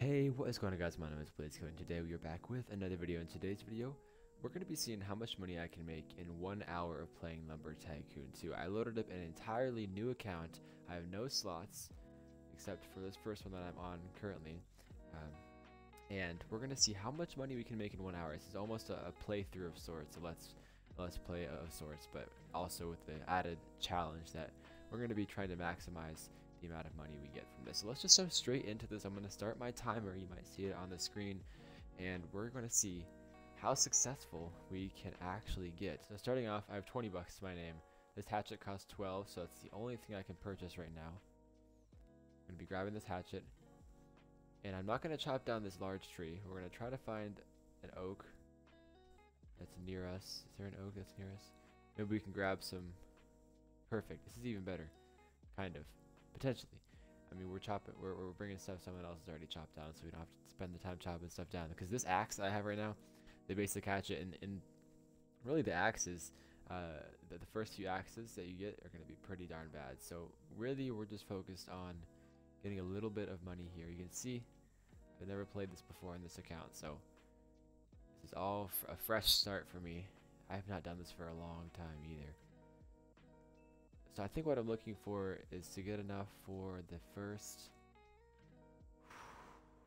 Hey, what is going on, guys? My name is Blazekiller, and today we are back with another video. In today's video, we're going to be seeing how much money I can make in 1 hour of playing Lumber Tycoon 2. I loaded up an entirely new account. I have no slots, except for this first one that I'm on currently. And we're going to see how much money we can make in 1 hour. This is almost a playthrough of sorts, let's play of sorts, but also with the added challenge that we're going to be trying to maximize the amount of money we get from this. So let's just jump straight into this. I'm going to start my timer. You might see it on the screen, and we're going to see how successful we can actually get. So starting off, I have 20 bucks to my name. This hatchet costs 12, so it's the only thing I can purchase right now. I'm going to be grabbing this hatchet, and I'm not going to chop down this large tree. We're going to try to find an oak that's near us. Is there an oak that's near us? Maybe we can grab some. Perfect. This is even better. Kind of. Potentially. I mean, we're bringing stuff someone else has already chopped down, so we don't have to spend the time chopping stuff down. Because this axe that I have right now, the basic hatchet, and really the axes, the first few axes that you get are going to be pretty darn bad. So really, we're just focused on getting a little bit of money here. You can see, I've never played this before in this account, so this is all a fresh start for me. I have not done this for a long time either. So I think what I'm looking for is to get enough for the first.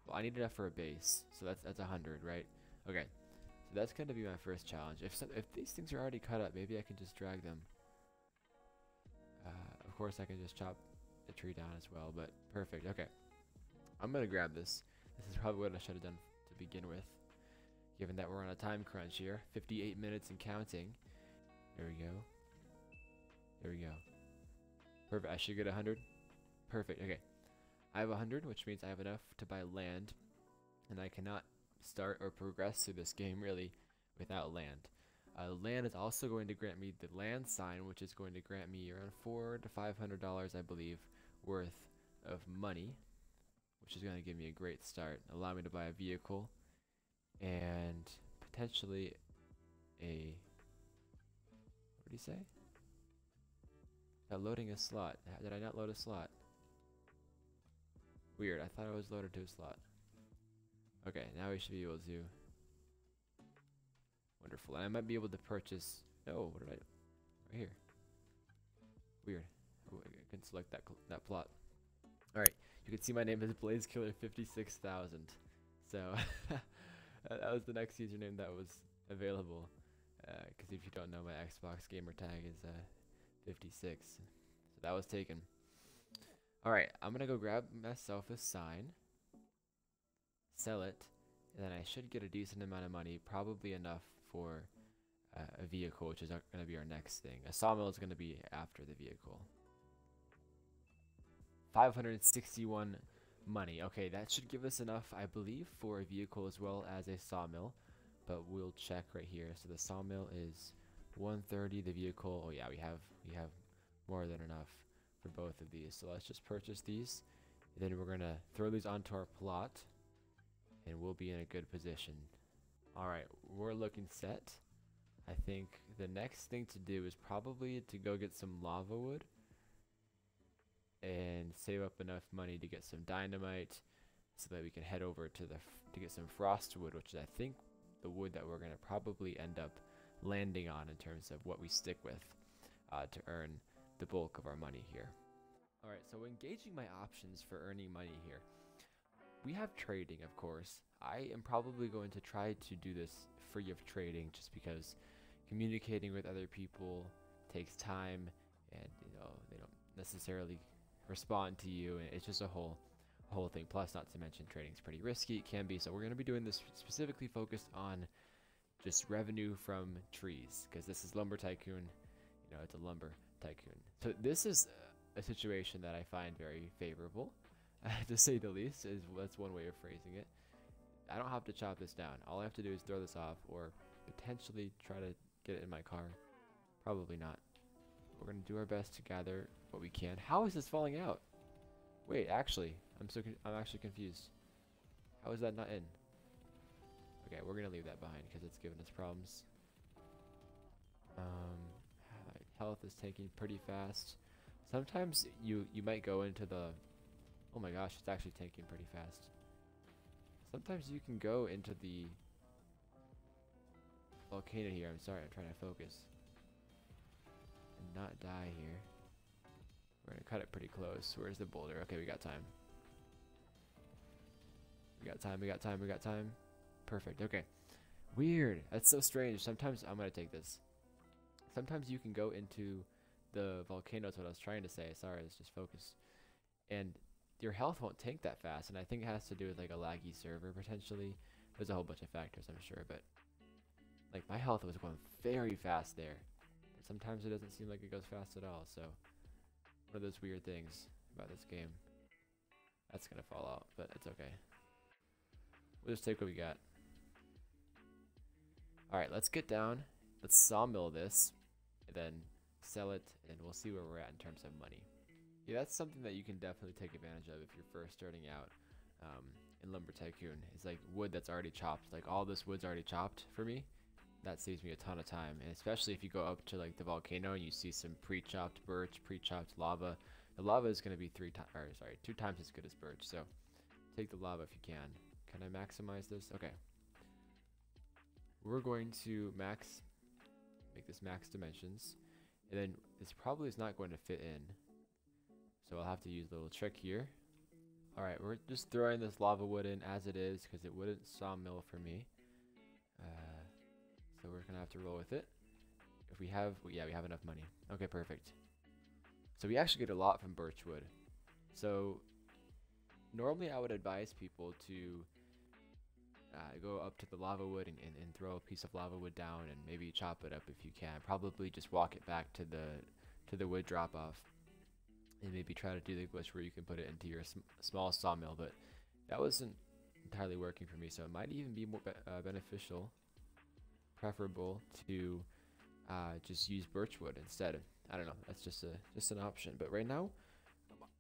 Well, I need enough for a base, so that's 100, right? Okay, so that's going to be my first challenge. If these things are already cut up, maybe I can just drag them. Of course, I can just chop the tree down as well, but perfect. Okay, I'm gonna grab this. This is probably what I should have done to begin with, given that we're on a time crunch here. 58 minutes and counting. There we go. There we go. Perfect. I should get 100. Perfect. Okay. I have 100, which means I have enough to buy land, and I cannot start or progress through this game really without land. Land is also going to grant me the land sign, which is going to grant me around $400 to $500, I believe, worth of money, which is going to give me a great start, allow me to buy a vehicle, and potentially a. What did he say? Loading a slot. Did I not load a slot? Weird. I thought I was loaded to a slot. Okay, now we should be able to. Wonderful. And I might be able to purchase. No, what did I? Right here. Weird. Ooh, I can select that plot. All right. You can see my name is Blazekiller 56,000. So that was the next username that was available. Because if you don't know, my Xbox gamer tag is 56. So that was taken. Alright, I'm gonna go grab myself a sign, sell it, and then I should get a decent amount of money, probably enough for a vehicle, which is gonna be our next thing. A sawmill is gonna be after the vehicle. 561 money. Okay, that should give us enough, I believe, for a vehicle as well as a sawmill, but we'll check right here. So the sawmill is 130. The vehicle, oh yeah, we have more than enough for both of these. So let's just purchase these, and then we're gonna throw these onto our plot, and we'll be in a good position. All right, we're looking set. I think the next thing to do is probably to go get some lava wood and save up enough money to get some dynamite, so that we can head over to get some frost wood, which is, I think, the wood that we're gonna probably end up landing on in terms of what we stick with to earn the bulk of our money here. Alright, so engaging my options for earning money here. We have trading, of course. I am probably going to try to do this free of trading, just because communicating with other people takes time, and they don't necessarily respond to you, and it's just a whole thing. Plus, not to mention, trading is pretty risky. It can be. So we're going to be doing this specifically focused on just revenue from trees, because this is Lumber Tycoon. It's a Lumber Tycoon. So this is a situation that I find very favorable, to say the least. That's one way of phrasing it. I don't have to chop this down. All I have to do is throw this off, or potentially try to get it in my car. Probably not. We're going to do our best to gather what we can. How is this falling out? Wait, actually, I'm actually confused. How is that not in? Okay, we're gonna leave that behind because it's giving us problems. Health is taking pretty fast. Sometimes you might go into the. Oh my gosh, it's actually tanking pretty fast. Sometimes you can go into the volcano here. I'm sorry, I'm trying to focus. And not die here. We're gonna cut it pretty close. Where's the boulder? Okay, we got time. We got time, we got time, we got time. Perfect, okay. Weird. That's so strange. Sometimes, I'm gonna take this. Sometimes you can go into the volcano, is what I was trying to say. Sorry, it's just focused. And your health won't tank that fast, and I think it has to do with like a laggy server potentially. There's a whole bunch of factors, I'm sure, but like my health was going very fast there. But sometimes it doesn't seem like it goes fast at all, so one of those weird things about this game. That's gonna fall out, but it's okay. We'll just take what we got. Alright, let's get down. Let's sawmill this, and then sell it, and we'll see where we're at in terms of money. Yeah, that's something that you can definitely take advantage of if you're first starting out in Lumber Tycoon. It's like wood that's already chopped. Like all this wood's already chopped for me. That saves me a ton of time, and especially if you go up to like the volcano and you see some pre-chopped birch, pre-chopped lava. The lava is going to be 2 times as good as birch. So take the lava if you can. Can I maximize this? Okay. We're going to make this max dimensions, and then this probably is not going to fit in. So I'll have to use a little trick here. Alright, we're just throwing this lava wood in as it is because it wouldn't sawmill for me. So we're gonna have to roll with it. If we have, yeah, we have enough money. Okay, perfect. So we actually get a lot from birch wood. So normally I would advise people to go up to the lava wood and throw a piece of lava wood down and maybe chop it up if you can. Probably just walk it back to the wood drop off. And maybe try to do the glitch where you can put it into your small sawmill, but that wasn't entirely working for me, so it might even be more beneficial, preferable to just use birch wood instead. I don't know, that's just an option. But right now,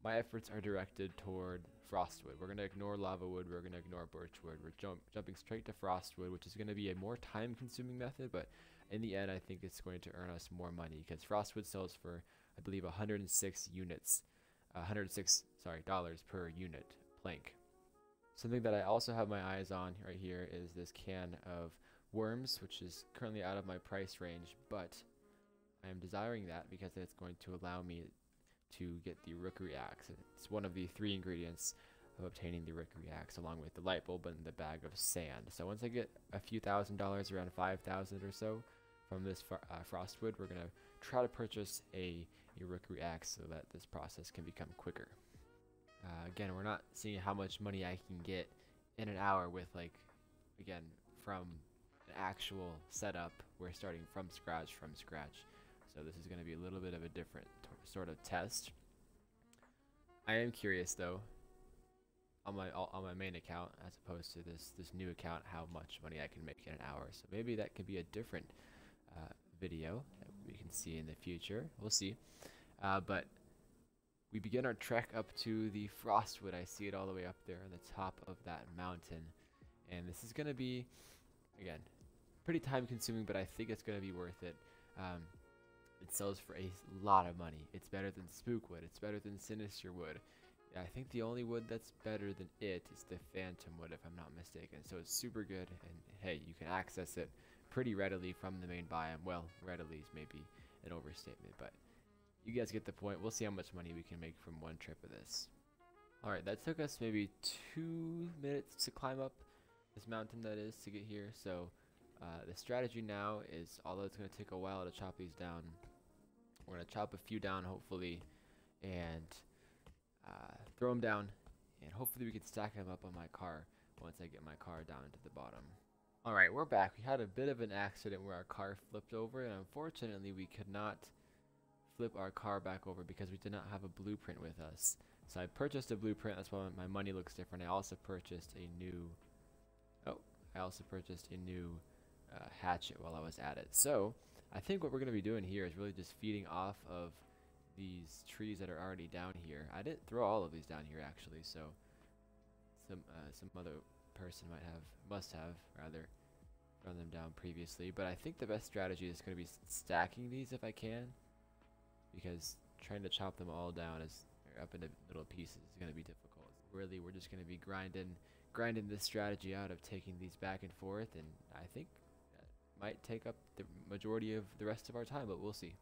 my efforts are directed toward frostwood. We're going to ignore lava wood, we're going to ignore birch wood. We're jumping straight to frostwood, which is going to be a more time-consuming method, but in the end, I think it's going to earn us more money because frostwood sells for, I believe, 106 units, dollars per unit plank. Something that I also have my eyes on right here is this can of worms, which is currently out of my price range, but I am desiring that because it's going to allow me to get the rookery axe. It's one of the 3 ingredients of obtaining the rookery axe, along with the light bulb and the bag of sand. So once I get a few $1,000s, around 5,000 or so, from this frostwood, we're going to try to purchase a rookery axe so that this process can become quicker. Again, we're not seeing how much money I can get in an hour with, like, again, from an actual setup. We're starting from scratch. So this is going to be a little bit of a different sort of test. I am curious though, on my main account as opposed to this new account, how much money I can make in an hour. So maybe that could be a different video that we can see in the future. We'll see. But we begin our trek up to the frostwood. I see it all the way up there on the top of that mountain, and this is going to be, again, pretty time consuming, but I think it's going to be worth it. It sells for a lot of money. It's better than spookwood. It's better than sinister wood. I think the only wood that's better than it is the phantom wood, if I'm not mistaken. So it's super good, and hey, you can access it pretty readily from the main biome. Well, readily is maybe an overstatement, but you guys get the point. We'll see how much money we can make from one trip of this. Alright, that took us maybe 2 minutes to climb up this mountain, that is, to get here. So the strategy now is, although it's going to take a while to chop these down, we're going to chop a few down, hopefully, and throw them down, and hopefully we can stack them up on my car once I get my car down to the bottom. Alright, we're back. We had a bit of an accident where our car flipped over, and unfortunately we could not flip our car back over because we did not have a blueprint with us. So I purchased a blueprint. That's why my money looks different. I also purchased a new hatchet while I was at it. So I think what we're going to be doing here is really just feeding off of these trees that are already down here. I didn't throw all of these down here actually, so some other person must have thrown them down previously. But I think the best strategy is going to be stacking these if I can, because trying to chop them all down up into little pieces is going to be difficult. Really, we're just going to be grinding grinding this strategy out of taking these back and forth, and I think that might take up the majority of the rest of our time, but we'll see.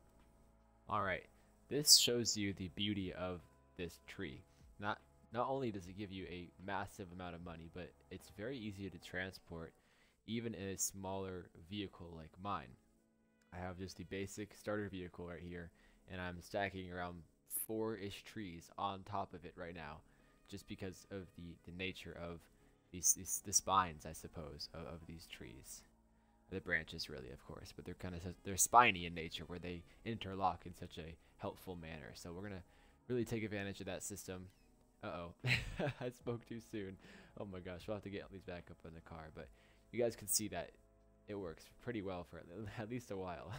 Alright, this shows you the beauty of this tree. Not only does it give you a massive amount of money, but it's very easy to transport, even in a smaller vehicle like mine. I have just the basic starter vehicle right here, and I'm stacking around 4-ish trees on top of it right now, just because of the nature of the spines, I suppose, of these trees. The branches, really, of course, but they're spiny in nature, where they interlock in such a helpful manner. So we're gonna really take advantage of that system. I spoke too soon. Oh my gosh, we'll have to get these back up in the car, but you guys can see that it works pretty well for at least a while.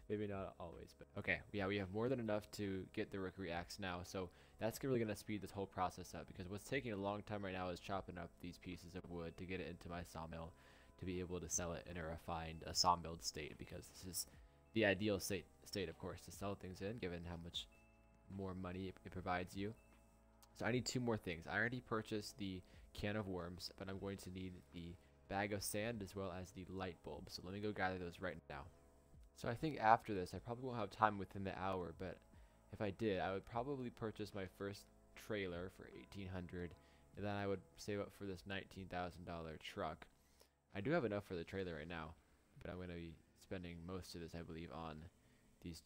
Maybe not always, but okay. Yeah, we have more than enough to get the rookery axe now, so that's really going to speed this whole process up, because what's taking a long time right now is chopping up these pieces of wood to get it into my sawmill to be able to sell it in a refined sawmilled state, because this is the ideal state, of course, to sell things in, given how much more money it provides you. So I need 2 more things. I already purchased the can of worms, but I'm going to need the bag of sand as well as the light bulb. So let me go gather those right now. So I think after this, I probably won't have time within the hour, but if I did, I would probably purchase my first trailer for $1,800, and then I would save up for this $19,000 truck. I do have enough for the trailer right now, but I'm going to be spending most of this, I believe, on these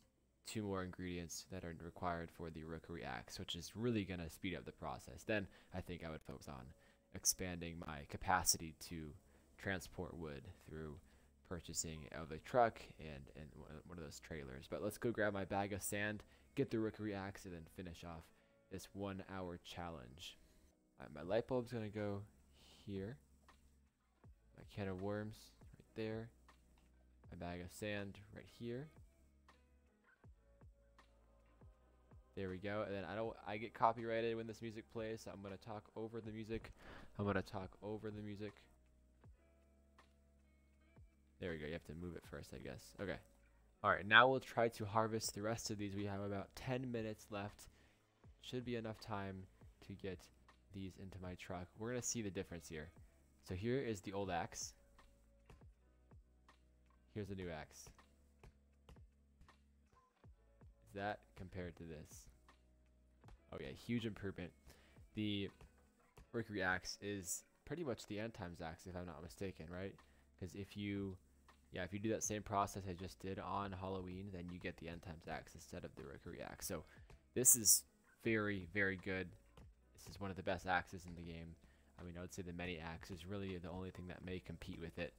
2 more ingredients that are required for the rookery axe, which is really going to speed up the process. Then I think I would focus on expanding my capacity to transport wood through purchasing of a truck and one of those trailers. But let's go grab my bag of sand, get the rookery axe, and then finish off this 1-hour challenge. My light bulb's gonna go here, my can of worms right there, my bag of sand right here. There we go. And then I get copyrighted when this music plays, so I'm gonna talk over the music. There we go. You have to move it first, I guess. Okay. Alright, now we'll try to harvest the rest of these. We have about 10 minutes left. Should be enough time to get these into my truck. We're going to see the difference here. So here is the old axe. Here's the new axe. Is that compared to this? Oh yeah, huge improvement. The rookery axe is pretty much the end times axe, if I'm not mistaken, right? Because if you do that same process I just did on Halloween, then you get the end times axe instead of the rookery axe. So this is very, very good. This is one of the best axes in the game. I mean, I would say the mini axe is really the only thing that may compete with it.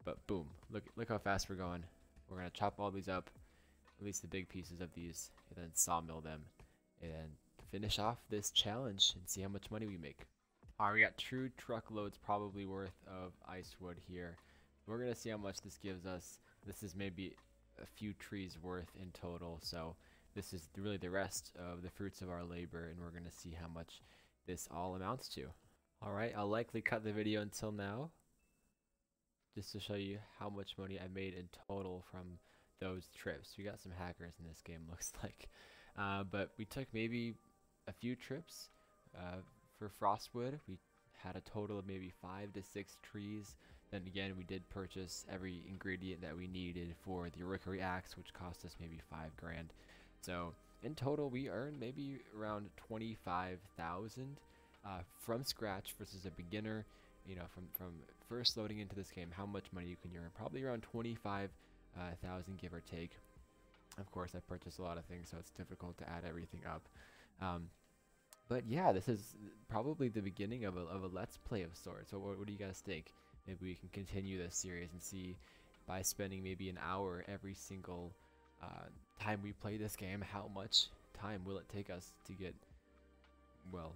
But boom, look how fast we're going. We're gonna chop all these up, at least the big pieces of these, and then sawmill them, and finish off this challenge and see how much money we make. Alright, we got 2 truckloads probably worth of ice wood here. We're gonna see how much this gives us. This is maybe a few trees worth in total, so this is really the rest of the fruits of our labor, and we're gonna see how much this all amounts to. Alright, I'll likely cut the video until now, just to show you how much money I made in total from those trips. We got some hackers in this game, looks like. But we took maybe a few trips for frostwood. We had a total of maybe 5 to 6 trees. Then again, we did purchase every ingredient that we needed for the rookery axe, which cost us maybe $5 grand. So in total, we earned maybe around 25,000 from scratch versus a beginner. You know, from first loading into this game, how much money you can earn? Probably around 25,000, give or take. Of course, I purchased a lot of things, so it's difficult to add everything up. But yeah, this is probably the beginning of a let's play of sorts. So what do you guys think? Maybe we can continue this series and see, by spending maybe an hour every single time we play this game, how much time will it take us to get, well,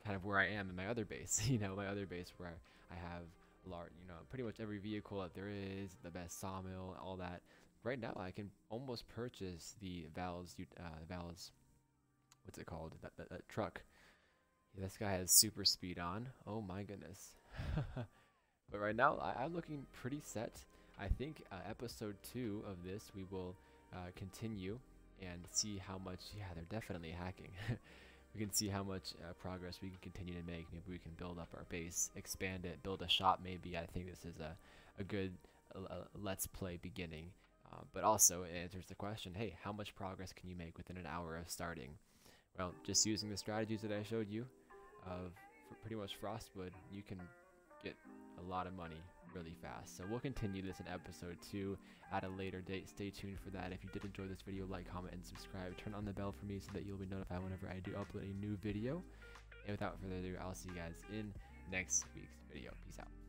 kind of where I am in my other base. You know, my other base where I have large, you know, pretty much every vehicle that there is, the best sawmill, all that. Right now, I can almost purchase the Val's, what's it called? That truck. Yeah, this guy has super speed on. Oh my goodness. But right now, I'm looking pretty set. I think episode 2 of this, we will continue and see how much. Yeah, they're definitely hacking. we can see how much progress we can continue to make. Maybe we can build up our base, expand it, build a shop maybe. I think this is a good let's play beginning. But also it answers the question, hey, how much progress can you make within an hour of starting? Well, just using the strategies that I showed you of pretty much Frostwood, you can get a lot of money really fast. So we'll continue this in episode 2 at a later date. Stay tuned for that. If you did enjoy this video, like, comment, and subscribe. Turn on the bell for me so that you'll be notified whenever I do upload a new video. And without further ado, I'll see you guys in next week's video. Peace out.